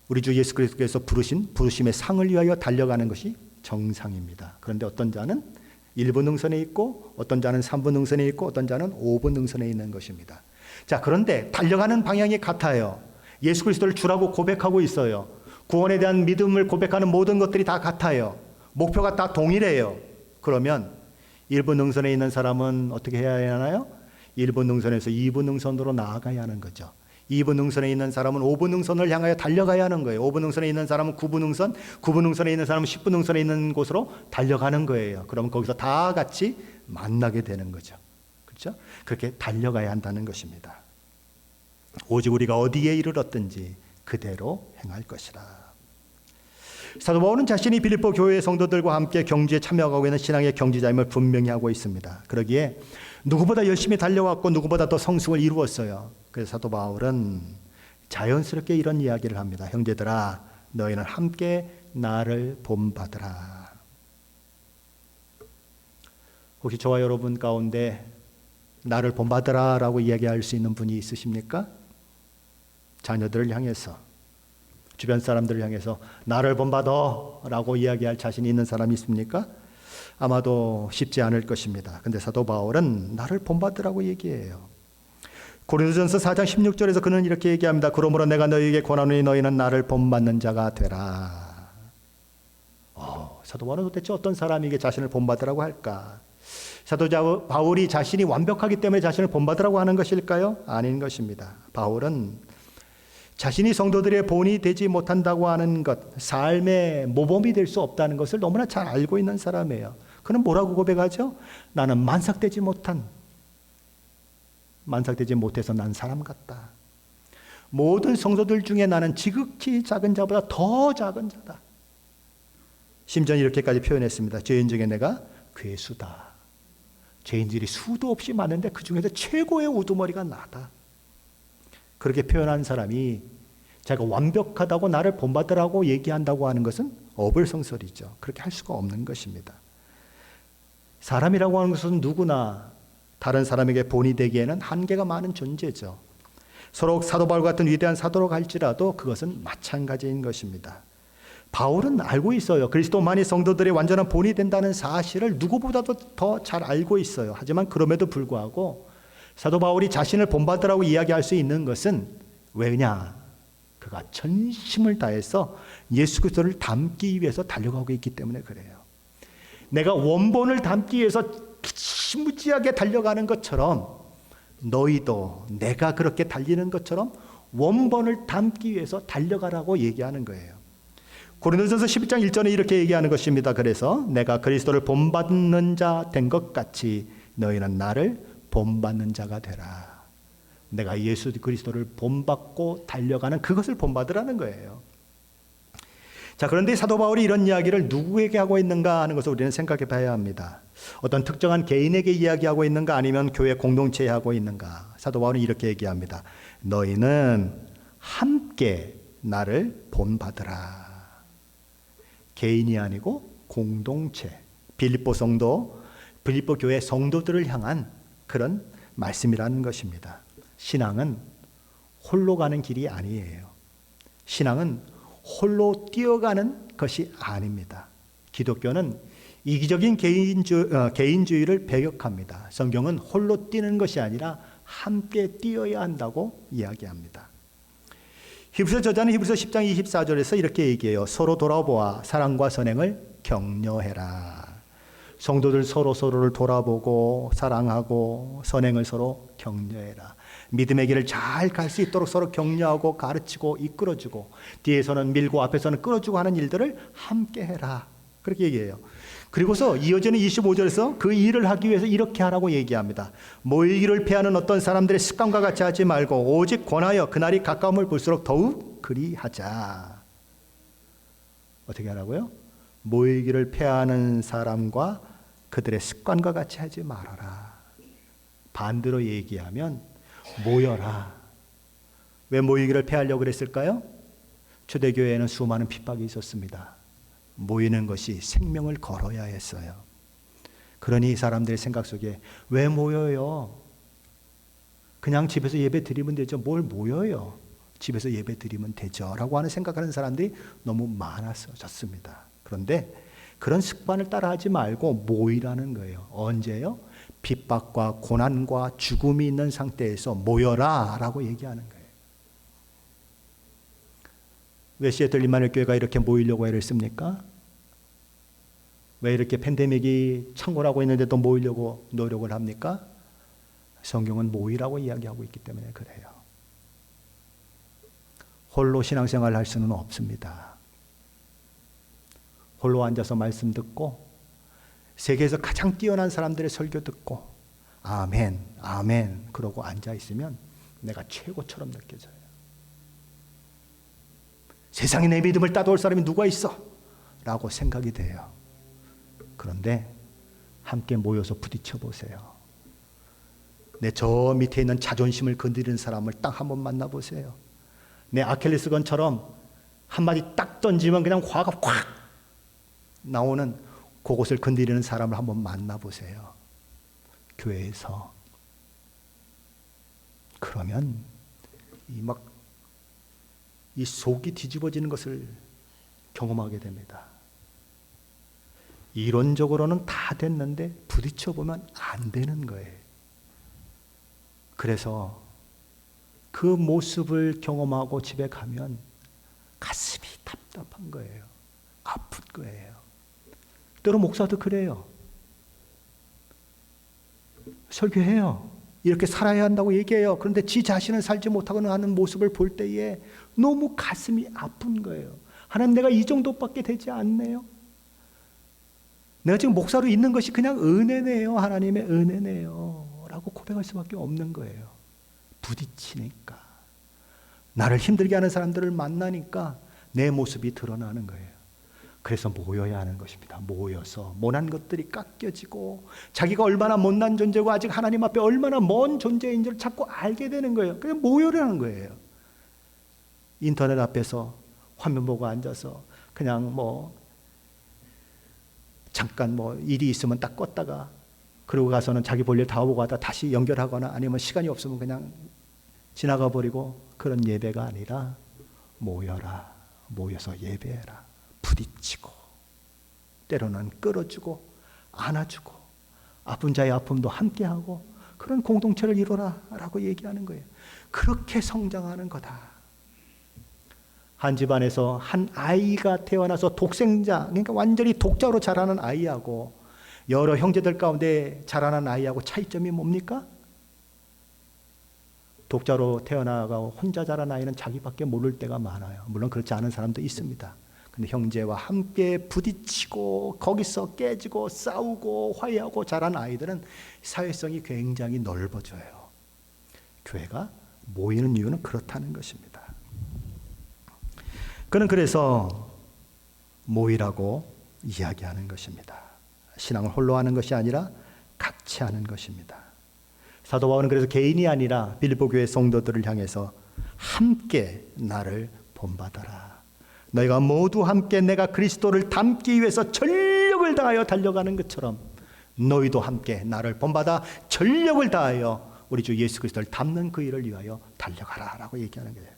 우리 주 예수 그리스도께서 부르신 부르심의 상을 위하여 달려가는 것이 정상입니다. 그런데 어떤 자는 1부 능선에 있고 어떤 자는 3부 능선에 있고 어떤 자는 5부 능선에 있는 것입니다. 자, 그런데 달려가는 방향이 같아요. 예수 그리스도를 주라고 고백하고 있어요. 구원에 대한 믿음을 고백하는 모든 것들이 다 같아요. 목표가 다 동일해요. 그러면 1부 능선에 있는 사람은 어떻게 해야 하나요? 1부 능선에서 2부 능선으로 나아가야 하는 거죠. 2부 능선에 있는 사람은 5부 능선을 향하여 달려가야 하는 거예요. 5부 능선에 있는 사람은 9부 능선, 9부 능선에 있는 사람은 10부 능선에 있는 곳으로 달려가는 거예요. 그러면 거기서 다 같이 만나게 되는 거죠. 그렇죠? 그렇게 달려가야 한다는 것입니다. 오직 우리가 어디에 이르렀든지 그대로 행할 것이라. 사도 바울은 자신이 빌립보 교회의 성도들과 함께 경주에 참여하고 있는 신앙의 경지자임을 분명히 하고 있습니다. 그러기에 누구보다 열심히 달려왔고 누구보다 더 성숙을 이루었어요. 그래서 사도 바울은 자연스럽게 이런 이야기를 합니다. 형제들아, 너희는 함께 나를 본받으라. 혹시 저와 여러분 가운데 나를 본받으라 라고 이야기할 수 있는 분이 있으십니까? 자녀들을 향해서, 주변 사람들을 향해서 나를 본받아 라고 이야기할 자신이 있는 사람이 있습니까? 아마도 쉽지 않을 것입니다. 근데 사도 바울은 나를 본받으라고 얘기해요. 고린도전서 4장 16절에서 그는 이렇게 얘기합니다. 그러므로 내가 너희에게 권하노니 너희는 나를 본받는 자가 되라. 사도 바울은 도대체 어떤 사람에게 자신을 본받으라고 할까? 사도 바울이 자신이 완벽하기 때문에 자신을 본받으라고 하는 것일까요? 아닌 것입니다. 바울은 자신이 성도들의 본이 되지 못한다고 하는 것, 삶의 모범이 될 수 없다는 것을 너무나 잘 알고 있는 사람이에요. 그는 뭐라고 고백하죠? 나는 만삭되지 못해서 난 사람 같다. 모든 성도들 중에 나는 지극히 작은 자보다 더 작은 자다. 심지어 이렇게까지 표현했습니다. 죄인 중에 내가 괴수다. 죄인들이 수도 없이 많은데 그 중에서 최고의 우두머리가 나다. 그렇게 표현한 사람이 자기가 완벽하다고 나를 본받으라고 얘기한다고 하는 것은 어불성설이죠. 그렇게 할 수가 없는 것입니다. 사람이라고 하는 것은 누구나 다른 사람에게 본이 되기에는 한계가 많은 존재죠. 서로 사도 바울 같은 위대한 사도로 갈지라도 그것은 마찬가지인 것입니다. 바울은 알고 있어요. 그리스도만이 성도들의 완전한 본이 된다는 사실을 누구보다도 더 잘 알고 있어요. 하지만 그럼에도 불구하고 사도 바울이 자신을 본받으라고 이야기할 수 있는 것은 왜냐? 그가 전심을 다해서 예수 그리스도를 닮기 위해서 달려가고 있기 때문에 그래요. 내가 원본을 닮기 위해서 무지하게 달려가는 것처럼 너희도 내가 그렇게 달리는 것처럼 원본을 닮기 위해서 달려가라고 얘기하는 거예요. 고린도전서 11장 1절에 이렇게 얘기하는 것입니다. 그래서 내가 그리스도를 본받는 자 된 것 같이 너희는 나를 본받는 자가 되라. 내가 예수 그리스도를 본받고 달려가는 그것을 본받으라는 거예요. 자, 그런데 사도 바울이 이런 이야기를 누구에게 하고 있는가 하는 것을 우리는 생각해 봐야 합니다. 어떤 특정한 개인에게 이야기하고 있는가 아니면 교회 공동체에 하고 있는가. 사도 바울은 이렇게 얘기합니다. 너희는 함께 나를 본받으라. 개인이 아니고 공동체, 빌립보 성도, 빌립보 교회 성도들을 향한 그런 말씀이라는 것입니다. 신앙은 홀로 가는 길이 아니에요. 신앙은 홀로 뛰어가는 것이 아닙니다. 기독교는 이기적인 개인주의를 배격합니다. 성경은 홀로 뛰는 것이 아니라 함께 뛰어야 한다고 이야기합니다. 히브리서 저자는 히브리서 10장 24절에서 이렇게 얘기해요. 서로 돌아보아 사랑과 선행을 격려해라. 성도들 서로를 돌아보고 사랑하고 선행을 서로 격려해라. 믿음의 길을 잘 갈 수 있도록 서로 격려하고 가르치고 이끌어주고 뒤에서는 밀고 앞에서는 끌어주고 하는 일들을 함께 해라. 그렇게 얘기해요. 그리고서 이어지는 25절에서 그 일을 하기 위해서 이렇게 하라고 얘기합니다. 모이기를 피하는 어떤 사람들의 습관과 같이 하지 말고 오직 권하여 그날이 가까움을 볼수록 더욱 그리하자. 어떻게 하라고요? 모이기를 피하는 사람과 그들의 습관과 같이 하지 말아라. 반대로 얘기하면 모여라. 왜 모이기를 피하려고 그랬을까요? 초대교회에는 수많은 핍박이 있었습니다. 모이는 것이 생명을 걸어야 했어요. 그러니 이 사람들의 생각 속에 왜 모여요? 그냥 집에서 예배 드리면 되죠. 뭘 모여요? 집에서 예배 드리면 되죠. 라고 하는 생각하는 사람들이 너무 많았었습니다. 그런데 그런 습관을 따라하지 말고 모이라는 거예요. 언제요? 핍박과 고난과 죽음이 있는 상태에서 모여라 라고 얘기하는 거예요. 왜 시애틀 임마누엘 교회가 이렇게 모이려고 애를 씁니까? 왜 이렇게 팬데믹이 창궐하고 있는데도 모이려고 노력을 합니까? 성경은 모이라고 이야기하고 있기 때문에 그래요. 홀로 신앙생활을 할 수는 없습니다. 홀로 앉아서 말씀 듣고 세계에서 가장 뛰어난 사람들의 설교 듣고 아멘, 아멘 그러고 앉아있으면 내가 최고처럼 느껴져요. 세상에 내 믿음을 따돌 사람이 누가 있어? 라고 생각이 돼요. 그런데 함께 모여서 부딪혀 보세요. 내 저 밑에 있는 자존심을 건드리는 사람을 딱 한번 만나보세요. 내 아킬레스건처럼 한마디 딱 던지면 그냥 화가 확 나오는 그곳을 건드리는 사람을 한번 만나보세요. 교회에서. 그러면 이 속이 뒤집어지는 것을 경험하게 됩니다. 이론적으로는 다 됐는데 부딪혀보면 안 되는 거예요. 그래서 그 모습을 경험하고 집에 가면 가슴이 답답한 거예요. 아픈 거예요. 때로 목사도 그래요. 설교해요. 이렇게 살아야 한다고 얘기해요. 그런데 지 자신은 살지 못하고 하는 모습을 볼 때에 너무 가슴이 아픈 거예요. 하나님, 내가 이 정도밖에 되지 않네요. 내가 지금 목사로 있는 것이 그냥 은혜네요. 하나님의 은혜네요. 라고 고백할 수밖에 없는 거예요. 부딪히니까. 나를 힘들게 하는 사람들을 만나니까 내 모습이 드러나는 거예요. 그래서 모여야 하는 것입니다. 모여서 못난 것들이 깎여지고 자기가 얼마나 못난 존재고 아직 하나님 앞에 얼마나 먼 존재인지를 자꾸 알게 되는 거예요. 그냥 모여라는 거예요. 인터넷 앞에서 화면 보고 앉아서 그냥 잠깐 일이 있으면 딱 껐다가 그러고 가서는 자기 볼일 다 보고 하다 다시 연결하거나 아니면 시간이 없으면 그냥 지나가 버리고 그런 예배가 아니라 모여라. 모여서 예배해라. 부딪히고 때로는 끌어주고 안아주고 아픈 자의 아픔도 함께하고 그런 공동체를 이루라 라고 얘기하는 거예요. 그렇게 성장하는 거다. 한 집안에서 한 아이가 태어나서 독생자, 그러니까 완전히 독자로 자라는 아이하고 여러 형제들 가운데 자라는 아이하고 차이점이 뭡니까? 독자로 태어나고 혼자 자란 아이는 자기밖에 모를 때가 많아요. 물론 그렇지 않은 사람도 있습니다. 근데 형제와 함께 부딪히고 거기서 깨지고 싸우고 화해하고 자란 아이들은 사회성이 굉장히 넓어져요. 교회가 모이는 이유는 그렇다는 것입니다. 그는 그래서 모이라고 이야기하는 것입니다. 신앙을 홀로 하는 것이 아니라 같이 하는 것입니다. 사도 바울은 그래서 개인이 아니라 빌립보 교회 성도들을 향해서 함께 나를 본받아라. 너희가 모두 함께 내가 그리스도를 닮기 위해서 전력을 다하여 달려가는 것처럼 너희도 함께 나를 본받아 전력을 다하여 우리 주 예수 그리스도를 닮는 그 일을 위하여 달려가라 라고 얘기하는 거예요.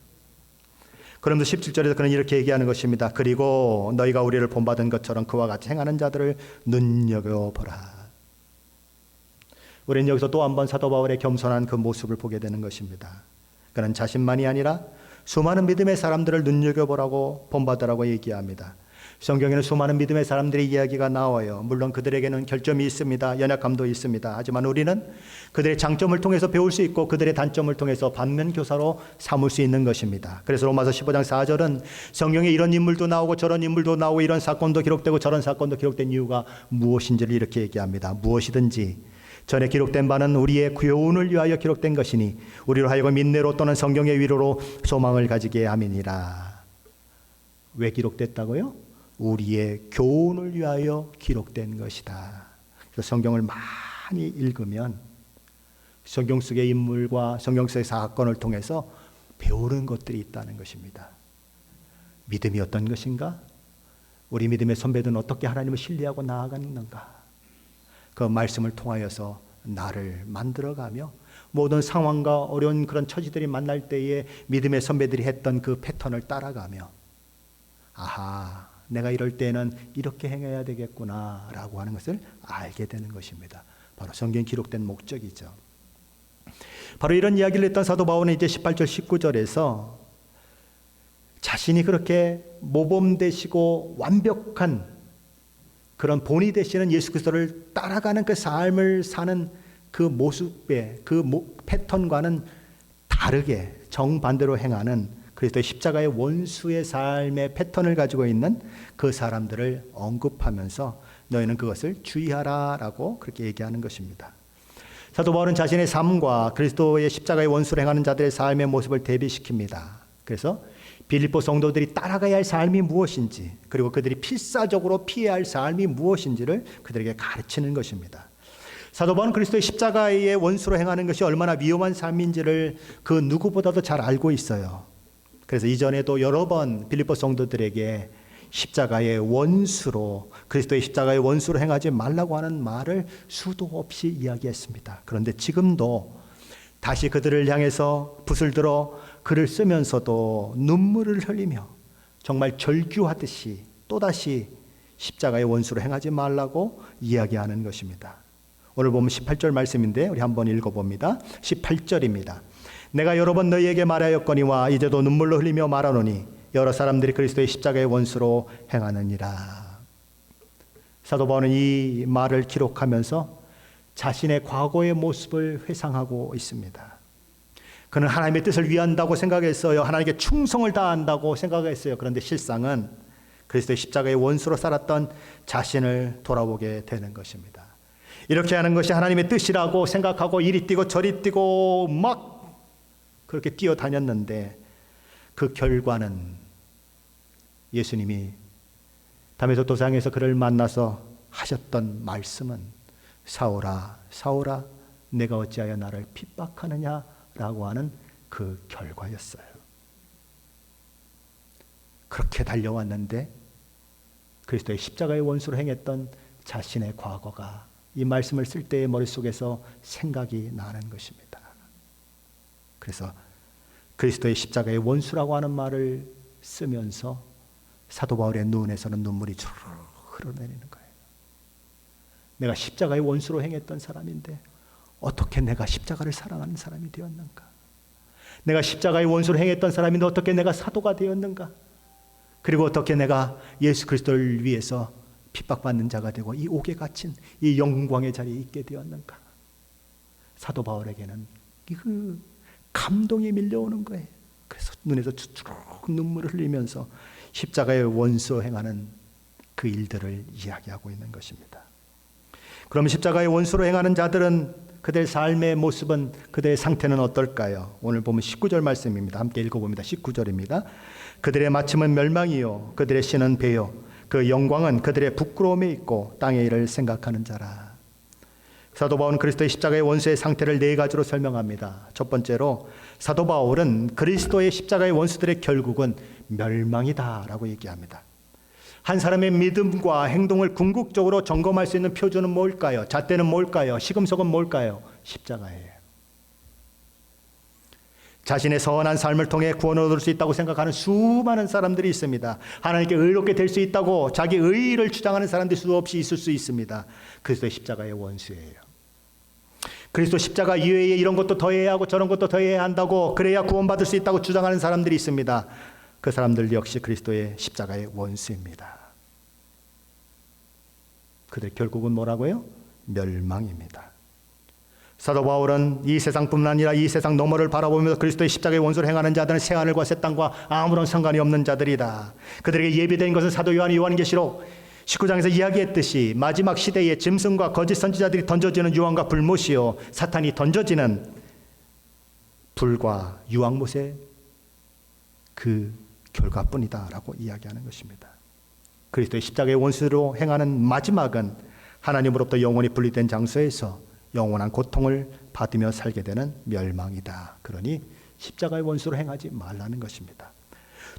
그러면서 17절에서 그는 이렇게 얘기하는 것입니다. 그리고 너희가 우리를 본받은 것처럼 그와 같이 행하는 자들을 눈여겨보라. 우리는 여기서 또 한 번 사도 바울의 겸손한 그 모습을 보게 되는 것입니다. 그는 자신만이 아니라 수많은 믿음의 사람들을 눈여겨보라고 본받으라고 얘기합니다. 성경에는 수많은 믿음의 사람들의 이야기가 나와요. 물론 그들에게는 결점이 있습니다. 연약함도 있습니다. 하지만 우리는 그들의 장점을 통해서 배울 수 있고 그들의 단점을 통해서 반면교사로 삼을 수 있는 것입니다. 그래서 로마서 15장 4절은 성경에 이런 인물도 나오고 저런 인물도 나오고 이런 사건도 기록되고 저런 사건도 기록된 이유가 무엇인지를 이렇게 얘기합니다. 무엇이든지 전에 기록된 바는 우리의 교훈을 위하여 기록된 것이니 우리로 하여금 인내로 또는 성경의 위로로 소망을 가지게 함이니라. 왜 기록됐다고요? 우리의 교훈을 위하여 기록된 것이다. 그래서 성경을 많이 읽으면 성경 속의 인물과 성경 속의 사건을 통해서 배우는 것들이 있다는 것입니다. 믿음이 어떤 것인가? 우리 믿음의 선배들은 어떻게 하나님을 신뢰하고 나아갔는가? 그 말씀을 통하여서 나를 만들어가며 모든 상황과 어려운 그런 처지들이 만날 때에 믿음의 선배들이 했던 그 패턴을 따라가며 아하, 내가 이럴 때는 이렇게 행해야 되겠구나 라고 하는 것을 알게 되는 것입니다. 바로 성경에 기록된 목적이죠. 바로 이런 이야기를 했던 사도 바울은 이제 18절 19절에서 자신이 그렇게 모범되시고 완벽한 그런 본이 되시는 예수 그리스도를 따라가는 그 삶을 사는 그 모습의 그 패턴과는 다르게 정반대로 행하는 그리스도의 십자가의 원수의 삶의 패턴을 가지고 있는 그 사람들을 언급하면서 너희는 그것을 주의하라라고 그렇게 얘기하는 것입니다. 사도 바울은 자신의 삶과 그리스도의 십자가의 원수를 행하는 자들의 삶의 모습을 대비시킵니다. 그래서 빌립보 성도들이 따라가야 할 삶이 무엇인지 그리고 그들이 필사적으로 피해야 할 삶이 무엇인지를 그들에게 가르치는 것입니다. 사도 바울은 그리스도의 십자가의 원수로 행하는 것이 얼마나 위험한 삶인지를 그 누구보다도 잘 알고 있어요. 그래서 이전에도 여러 번 빌립보 성도들에게 십자가의 원수로 그리스도의 십자가의 원수로 행하지 말라고 하는 말을 수도 없이 이야기했습니다. 그런데 지금도 다시 그들을 향해서 붓을 들어 글을 쓰면서도 눈물을 흘리며 정말 절규하듯이 또다시 십자가의 원수로 행하지 말라고 이야기하는 것입니다. 오늘 보면 18절 말씀인데 우리 한번 읽어봅니다. 18절입니다. 내가 여러 번 너희에게 말하였거니와 이제도 눈물로 흘리며 말하노니 여러 사람들이 그리스도의 십자가의 원수로 행하느니라. 사도 바울은 이 말을 기록하면서 자신의 과거의 모습을 회상하고 있습니다. 그는 하나님의 뜻을 위한다고 생각했어요. 하나님께 충성을 다한다고 생각했어요. 그런데 실상은 그리스도의 십자가의 원수로 살았던 자신을 돌아보게 되는 것입니다. 이렇게 하는 것이 하나님의 뜻이라고 생각하고 이리 뛰고 저리 뛰고 막 그렇게 뛰어다녔는데 그 결과는 예수님이 담에서 도상에서 그를 만나서 하셨던 말씀은 사울아 사울아 내가 어찌하여 나를 핍박하느냐라고 하는 그 결과였어요. 그렇게 달려왔는데 그리스도의 십자가의 원수로 행했던 자신의 과거가 이 말씀을 쓸 때의 머릿속에서 생각이 나는 것입니다. 그래서 그리스도의 십자가의 원수라고 하는 말을 쓰면서 사도 바울의 눈에서는 눈물이 주르륵 흘러내리는 거예요. 내가 십자가의 원수로 행했던 사람인데 어떻게 내가 십자가를 사랑하는 사람이 되었는가? 내가 십자가의 원수로 행했던 사람인데 어떻게 내가 사도가 되었는가? 그리고 어떻게 내가 예수 그리스도를 위해서 핍박받는 자가 되고 이 옥에 갇힌 이 영광의 자리에 있게 되었는가? 사도 바울에게는 그 감동이 밀려오는 거예요. 그래서 눈에서 주르륵 눈물을 흘리면서 십자가의 원수 행하는 그 일들을 이야기하고 있는 것입니다. 그럼 십자가의 원수로 행하는 자들은 그들의 삶의 모습은 그들의 상태는 어떨까요? 오늘 보면 19절 말씀입니다. 함께 읽어봅니다. 19절입니다. 그들의 마침은 멸망이요 그들의 신은 배요 그 영광은 그들의 부끄러움에 있고 땅의 일을 생각하는 자라. 사도 바울은 그리스도의 십자가의 원수의 상태를 네 가지로 설명합니다. 첫 번째로 사도 바울은 그리스도의 십자가의 원수들의 결국은 멸망이다라고 얘기합니다. 한 사람의 믿음과 행동을 궁극적으로 점검할 수 있는 표준은 뭘까요? 잣대는 뭘까요? 시금석은 뭘까요? 십자가예요. 자신의 선한 삶을 통해 구원을 얻을 수 있다고 생각하는 수많은 사람들이 있습니다. 하나님께 의롭게 될 수 있다고 자기 의의를 주장하는 사람들이 수없이 있을 수 있습니다. 그리스도의 십자가의 원수예요. 그리스도 십자가 이외에 이런 것도 더해야 하고 저런 것도 더해야 한다고, 그래야 구원받을 수 있다고 주장하는 사람들이 있습니다. 그 사람들 역시 그리스도의 십자가의 원수입니다. 그들 결국은 뭐라고요? 멸망입니다. 사도 바울은 이 세상뿐만 아니라 이 세상 너머를 바라보면서 그리스도의 십자가의 원수를 행하는 자들은 새하늘과 새 땅과 아무런 상관이 없는 자들이다. 그들에게 예비된 것은 사도 요한이 요한계시록 19장에서 이야기했듯이 마지막 시대에 짐승과 거짓 선지자들이 던져지는 유황과 불못이요, 사탄이 던져지는 불과 유황못의 그 결과뿐이다라고 이야기하는 것입니다. 그리스도의 십자가의 원수로 행하는 마지막은 하나님으로부터 영원히 분리된 장소에서 영원한 고통을 받으며 살게 되는 멸망이다. 그러니 십자가의 원수로 행하지 말라는 것입니다.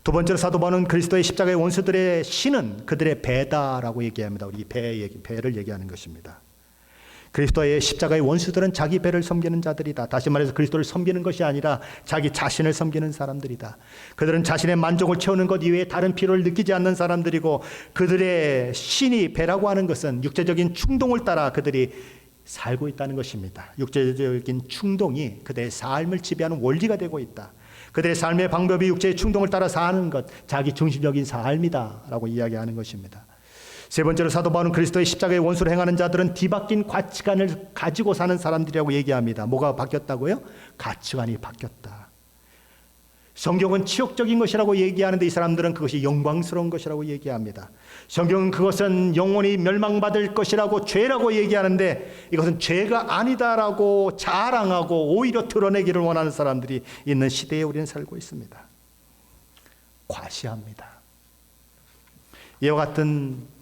두 번째로 사도 바울은 그리스도의 십자가의 원수들의 신은 그들의 배다라고 얘기합니다. 우리 배를 얘기하는 것입니다. 그리스도의 십자가의 원수들은 자기 배를 섬기는 자들이다. 다시 말해서 그리스도를 섬기는 것이 아니라 자기 자신을 섬기는 사람들이다. 그들은 자신의 만족을 채우는 것 이외에 다른 필요를 느끼지 않는 사람들이고, 그들의 신이 배라고 하는 것은 육체적인 충동을 따라 그들이 살고 있다는 것입니다. 육체적인 충동이 그들의 삶을 지배하는 원리가 되고 있다. 그들의 삶의 방법이 육체의 충동을 따라 사는 것, 자기 중심적인 삶이다라고 이야기하는 것입니다. 세 번째로 사도 바울은 그리스도의 십자가의 원수를 행하는 자들은 뒤바뀐 가치관을 가지고 사는 사람들이라고 얘기합니다. 뭐가 바뀌었다고요? 가치관이 바뀌었다. 성경은 치욕적인 것이라고 얘기하는데 이 사람들은 그것이 영광스러운 것이라고 얘기합니다. 성경은 그것은 영원히 멸망받을 것이라고 죄라고 얘기하는데 이것은 죄가 아니다라고 자랑하고 오히려 드러내기를 원하는 사람들이 있는 시대에 우리는 살고 있습니다. 과시합니다. 이와 같은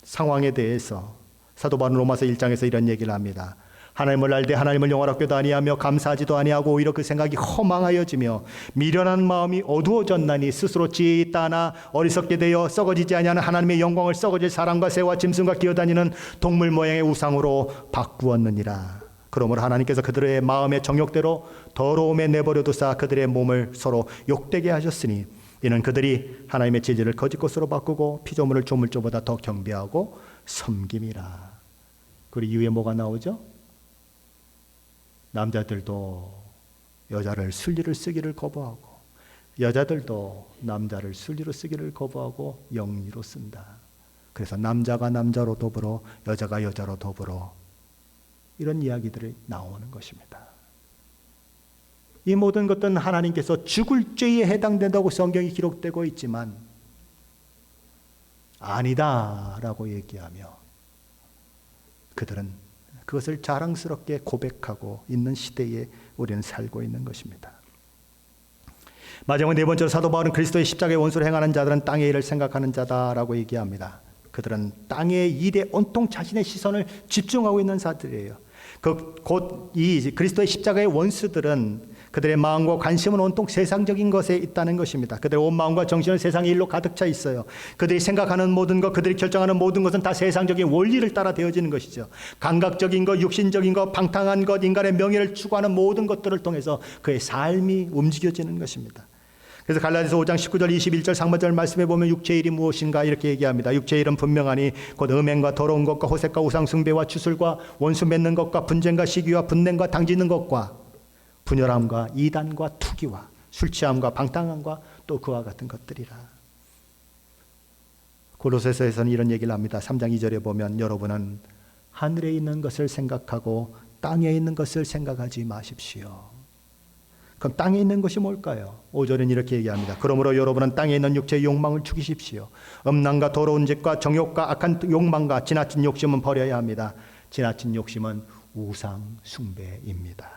상황에 대해서 사도 바울은 로마서 1장에서 이런 얘기를 합니다. 하나님을 알되 하나님을 영원하게도 아니하며 감사하지도 아니하고 오히려 그 생각이 허망하여지며 미련한 마음이 어두워졌나니 스스로 지혜 있다 하나 어리석게 되어 썩어지지 아니하는 하나님의 영광을 썩어질 사람과 새와 짐승과 기어다니는 동물 모양의 우상으로 바꾸었느니라. 그러므로 하나님께서 그들의 마음의 정욕대로 더러움에 내버려 두사 그들의 몸을 서로 욕되게 하셨으니 이는 그들이 하나님의 진리를 거짓 것으로 바꾸고 피조물을 조물조보다 더 경배하고 섬김이라. 그리고 이후에 뭐가 나오죠? 남자들도 여자를 순리를 쓰기를 거부하고 여자들도 남자를 순리로 쓰기를 거부하고 영리로 쓴다. 그래서 남자가 남자로 더불어 여자가 여자로 더불어 이런 이야기들이 나오는 것입니다. 이 모든 것들은 하나님께서 죽을 죄에 해당된다고 성경이 기록되고 있지만 아니다라고 얘기하며 그들은 그것을 자랑스럽게 고백하고 있는 시대에 우리는 살고 있는 것입니다. 마지막 네 번째로 사도 바울은 그리스도의 십자가의 원수를 행하는 자들은 땅의 일을 생각하는 자다라고 얘기합니다. 그들은 땅의 일에 온통 자신의 시선을 집중하고 있는 자들이에요. 곧 이 그리스도의 십자가의 원수들은 그들의 마음과 관심은 온통 세상적인 것에 있다는 것입니다. 그들의 온 마음과 정신은 세상의 일로 가득 차 있어요. 그들이 생각하는 모든 것, 그들이 결정하는 모든 것은 다 세상적인 원리를 따라 되어지는 것이죠. 감각적인 것, 육신적인 것, 방탕한 것, 인간의 명예를 추구하는 모든 것들을 통해서 그의 삶이 움직여지는 것입니다. 그래서 갈라디아서 5장 19절 21절 상반절 말씀에 보면 육체의 일이 무엇인가 이렇게 얘기합니다. 육체의 일은 분명하니 곧 음행과 더러운 것과 호색과 우상 숭배와 추술과 원수 맺는 것과 분쟁과 시기와 분냄과 당지는 것과 분열함과 이단과 투기와 술 취함과 방탕함과 또 그와 같은 것들이라. 골로새서에서는 이런 얘기를 합니다. 3장 2절에 보면 여러분은 하늘에 있는 것을 생각하고 땅에 있는 것을 생각하지 마십시오. 그럼 땅에 있는 것이 뭘까요? 5절은 이렇게 얘기합니다. 그러므로 여러분은 땅에 있는 육체의 욕망을 죽이십시오. 음란과 더러운 짓과 정욕과 악한 욕망과 지나친 욕심은 버려야 합니다. 지나친 욕심은 우상 숭배입니다.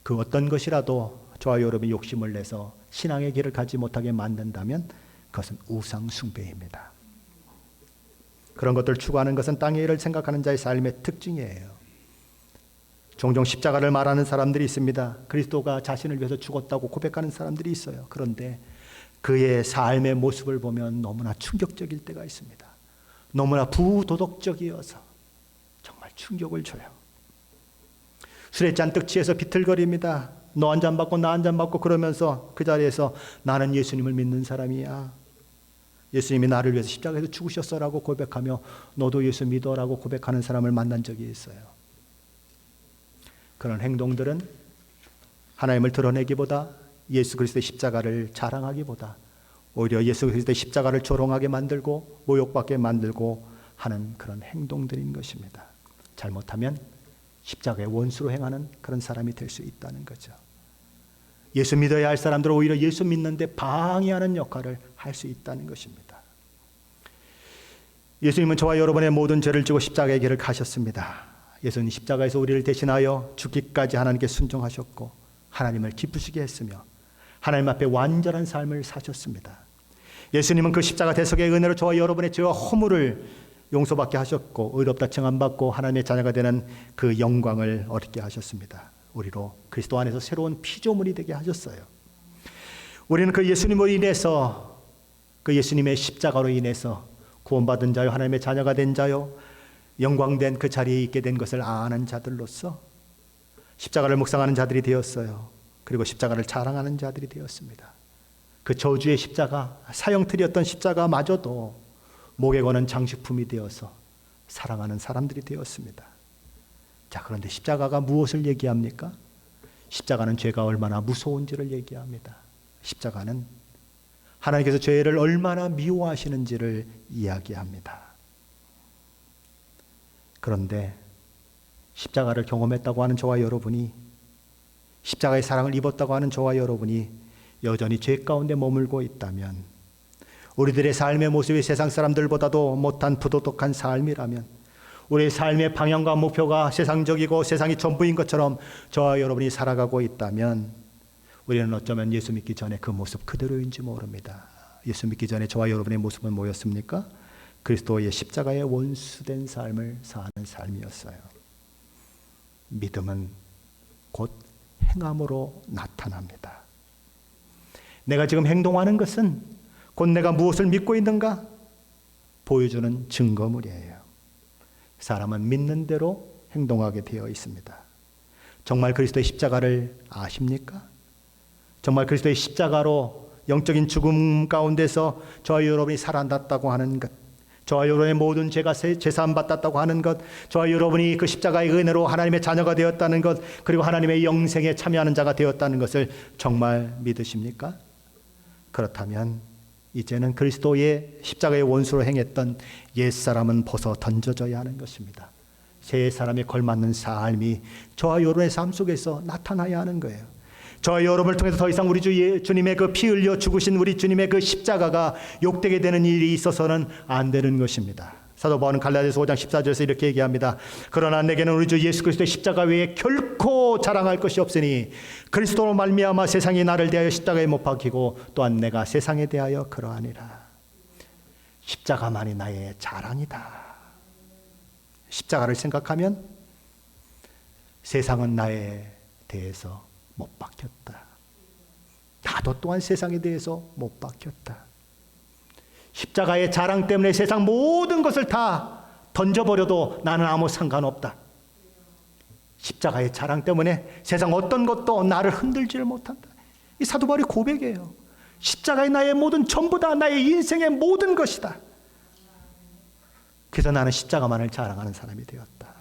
그 어떤 것이라도 저와 여러분이 욕심을 내서 신앙의 길을 가지 못하게 만든다면 그것은 우상 숭배입니다. 그런 것들을 추구하는 것은 땅의 일을 생각하는 자의 삶의 특징이에요. 종종 십자가를 말하는 사람들이 있습니다. 그리스도가 자신을 위해서 죽었다고 고백하는 사람들이 있어요. 그런데 그의 삶의 모습을 보면 너무나 충격적일 때가 있습니다. 너무나 부도덕적이어서 정말 충격을 줘요. 술에 잔뜩 취해서 비틀거립니다. 너 한 잔 받고 나 한 잔 받고 그러면서 그 자리에서 나는 예수님을 믿는 사람이야. 예수님이 나를 위해서 십자가에서 죽으셨어라고 고백하며 너도 예수 믿어라고 고백하는 사람을 만난 적이 있어요. 그런 행동들은 하나님을 드러내기보다 예수 그리스도의 십자가를 자랑하기보다 오히려 예수 그리스도의 십자가를 조롱하게 만들고 모욕받게 만들고 하는 그런 행동들인 것입니다. 잘못하면 십자가의 원수로 행하는 그런 사람이 될 수 있다는 거죠. 예수 믿어야 할 사람들은 오히려 예수 믿는데 방해하는 역할을 할 수 있다는 것입니다. 예수님은 저와 여러분의 모든 죄를 지고 십자가의 길을 가셨습니다. 예수님 십자가에서 우리를 대신하여 죽기까지 하나님께 순종하셨고 하나님을 기쁘시게 했으며 하나님 앞에 완전한 삶을 사셨습니다. 예수님은 그 십자가 대속의 은혜로 저와 여러분의 죄와 허물을 용서받게 하셨고 의롭다 칭함받고 하나님의 자녀가 되는 그 영광을 얻게 하셨습니다. 우리로 그리스도 안에서 새로운 피조물이 되게 하셨어요. 우리는 그 예수님으로 인해서 그 예수님의 십자가로 인해서 구원받은 자요 하나님의 자녀가 된 자요 영광된 그 자리에 있게 된 것을 아는 자들로서 십자가를 묵상하는 자들이 되었어요. 그리고 십자가를 자랑하는 자들이 되었습니다. 그 저주의 십자가, 사형틀이었던 십자가마저도 목에 거는 장식품이 되어서 사랑하는 사람들이 되었습니다. 자, 그런데 십자가가 무엇을 얘기합니까? 십자가는 죄가 얼마나 무서운지를 얘기합니다. 십자가는 하나님께서 죄를 얼마나 미워하시는지를 이야기합니다. 그런데 십자가를 경험했다고 하는 저와 여러분이, 십자가의 사랑을 입었다고 하는 저와 여러분이 여전히 죄 가운데 머물고 있다면, 우리들의 삶의 모습이 세상 사람들보다도 못한 부도덕한 삶이라면, 우리의 삶의 방향과 목표가 세상적이고 세상이 전부인 것처럼 저와 여러분이 살아가고 있다면 우리는 어쩌면 예수 믿기 전에 그 모습 그대로인지 모릅니다. 예수 믿기 전에 저와 여러분의 모습은 뭐였습니까? 그리스도의 십자가의 원수된 삶을 사는 삶이었어요. 믿음은 곧 행함으로 나타납니다. 내가 지금 행동하는 것은 곧 내가 무엇을 믿고 있는가 보여주는 증거물이에요. 사람은 믿는 대로 행동하게 되어 있습니다. 정말 그리스도의 십자가를 아십니까? 정말 그리스도의 십자가로 영적인 죽음 가운데서 저와 여러분이 살아났다고 하는 것, 저와 여러분의 모든 죄가 제사함 받았다고 하는 것, 저와 여러분이 그 십자가의 은혜로 하나님의 자녀가 되었다는 것, 그리고 하나님의 영생에 참여하는 자가 되었다는 것을 정말 믿으십니까? 그렇다면 이제는 그리스도의 십자가의 원수로 행했던 옛사람은 벗어 던져져야 하는 것입니다. 새 사람에 걸맞는 삶이 저와 여러분의 삶 속에서 나타나야 하는 거예요. 저와 여러분을 통해서 더 이상 우리 주님의 그 피 흘려 죽으신 우리 주님의 그 십자가가 욕되게 되는 일이 있어서는 안 되는 것입니다. 사도 바울은 갈라디아서 5장 14절에서 이렇게 얘기합니다. 그러나 내게는 우리 주 예수 그리스도의 십자가 외에 결코 자랑할 것이 없으니 그리스도로 말미암아 세상이 나를 대하여 십자가에 못 박히고 또한 내가 세상에 대하여 그러하니라. 십자가만이 나의 자랑이다. 십자가를 생각하면 세상은 나에 대해서 못 박혔다. 나도 또한 세상에 대해서 못 박혔다. 십자가의 자랑 때문에 세상 모든 것을 다 던져버려도 나는 아무 상관없다. 십자가의 자랑 때문에 세상 어떤 것도 나를 흔들지를 못한다. 이 사도 바울의 고백이에요. 십자가의 나의 모든 전부다. 나의 인생의 모든 것이다. 그래서 나는 십자가만을 자랑하는 사람이 되었다.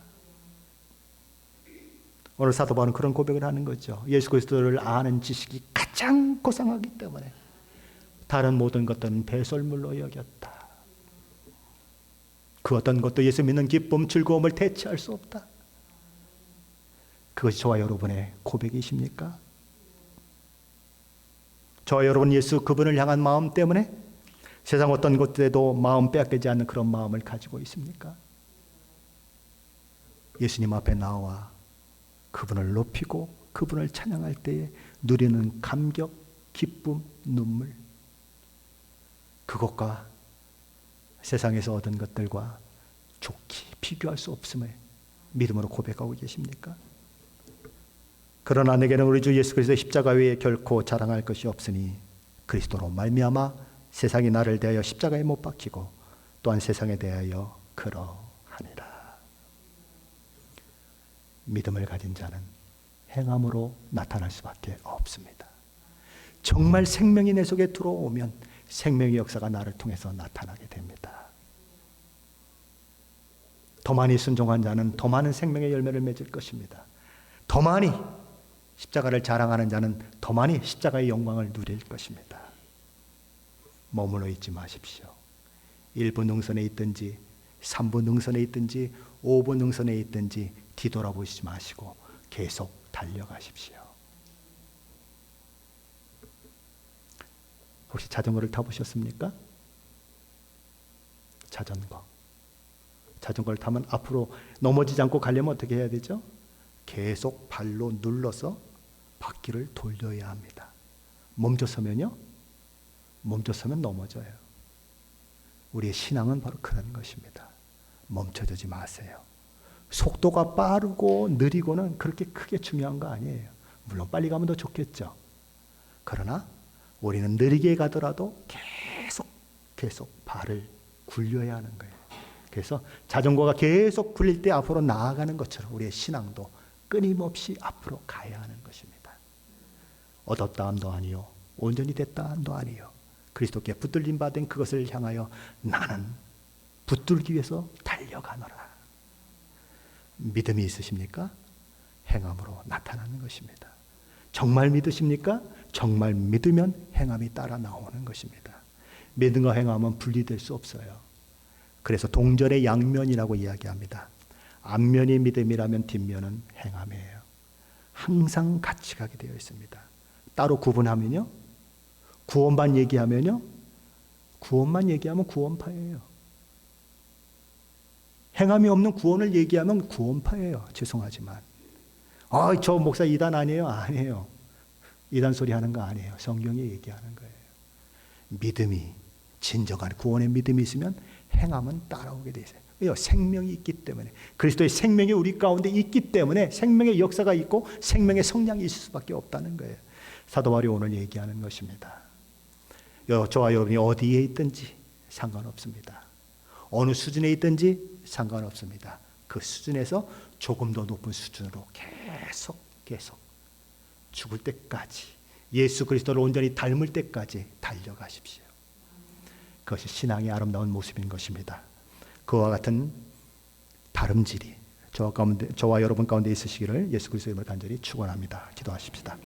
오늘 사도 바울은 그런 고백을 하는 거죠. 예수 그리스도를 아는 지식이 가장 고상하기 때문에 다른 모든 것들은 배설물로 여겼다. 그 어떤 것도 예수 믿는 기쁨, 즐거움을 대체할 수 없다. 그것이 저와 여러분의 고백이십니까? 저와 여러분 예수 그분을 향한 마음 때문에 세상 어떤 것들에도 마음 빼앗기지 않는 그런 마음을 가지고 있습니까? 예수님 앞에 나와 그분을 높이고 그분을 찬양할 때에 누리는 감격, 기쁨, 눈물, 그것과 세상에서 얻은 것들과 좋게 비교할 수 없음을 믿음으로 고백하고 계십니까? 그러나 내게는 우리 주 예수 그리스도의 십자가 외에 결코 자랑할 것이 없으니 그리스도로 말미암아 세상이 나를 대하여 십자가에 못 박히고 또한 세상에 대하여 그러하니라. 믿음을 가진 자는 행함으로 나타날 수밖에 없습니다. 정말 생명이 내 속에 들어오면 생명의 역사가 나를 통해서 나타나게 됩니다. 더 많이 순종한 자는 더 많은 생명의 열매를 맺을 것입니다. 더 많이 십자가를 자랑하는 자는 더 많이 십자가의 영광을 누릴 것입니다. 머물러 있지 마십시오. 1분 능선에 있든지 3분 능선에 있든지 5분 능선에 있든지 뒤돌아보시지 마시고 계속 달려가십시오. 혹시 자전거를 타보셨습니까? 자전거를 타면 앞으로 넘어지지 않고 가려면 어떻게 해야 되죠? 계속 발로 눌러서 바퀴를 돌려야 합니다. 멈춰서면요? 멈춰서면 넘어져요. 우리의 신앙은 바로 그런 것입니다. 멈춰지지 마세요. 속도가 빠르고 느리고는 그렇게 크게 중요한 거 아니에요. 물론 빨리 가면 더 좋겠죠. 그러나 우리는 느리게 가더라도 계속 발을 굴려야 하는 거예요. 그래서 자전거가 계속 굴릴 때 앞으로 나아가는 것처럼 우리의 신앙도 끊임없이 앞으로 가야 하는 것입니다. 얻었다 함도 아니요 온전히 됐다 함도 아니요 그리스도께 붙들림 받은 그것을 향하여 나는 붙들기 위해서 달려가노라. 믿음이 있으십니까? 행함으로 나타나는 것입니다. 정말 믿으십니까? 정말 믿으면 행함이 따라 나오는 것입니다. 믿음과 행함은 분리될 수 없어요. 그래서 동전의 양면이라고 이야기합니다. 앞면이 믿음이라면 뒷면은 행함이에요. 항상 같이 가게 되어 있습니다. 따로 구분하면요, 구원만 얘기하면 구원파예요. 행함이 없는 구원을 얘기하면 구원파예요. 죄송하지만. 저 목사 이단 아니에요? 아니에요. 이단 소리 하는 거 아니에요. 성경이 얘기하는 거예요. 믿음이, 진정한 구원의 믿음이 있으면 행함은 따라오게 돼 있어요. 왜요? 생명이 있기 때문에. 그리스도의 생명이 우리 가운데 있기 때문에 생명의 역사가 있고 생명의 성량이 있을 수밖에 없다는 거예요. 사도 바울이 오늘 얘기하는 것입니다. 저와 여러분이 어디에 있든지 상관없습니다. 어느 수준에 있든지 상관없습니다. 그 수준에서 조금 더 높은 수준으로 계속 죽을 때까지, 예수 그리스도를 온전히 닮을 때까지 달려가십시오. 그것이 신앙의 아름다운 모습인 것입니다. 그와 같은 다름질이 저와 여러분 가운데 있으시기를 예수 그리스도의 이름으로 간절히 축원합니다. 기도하십시다.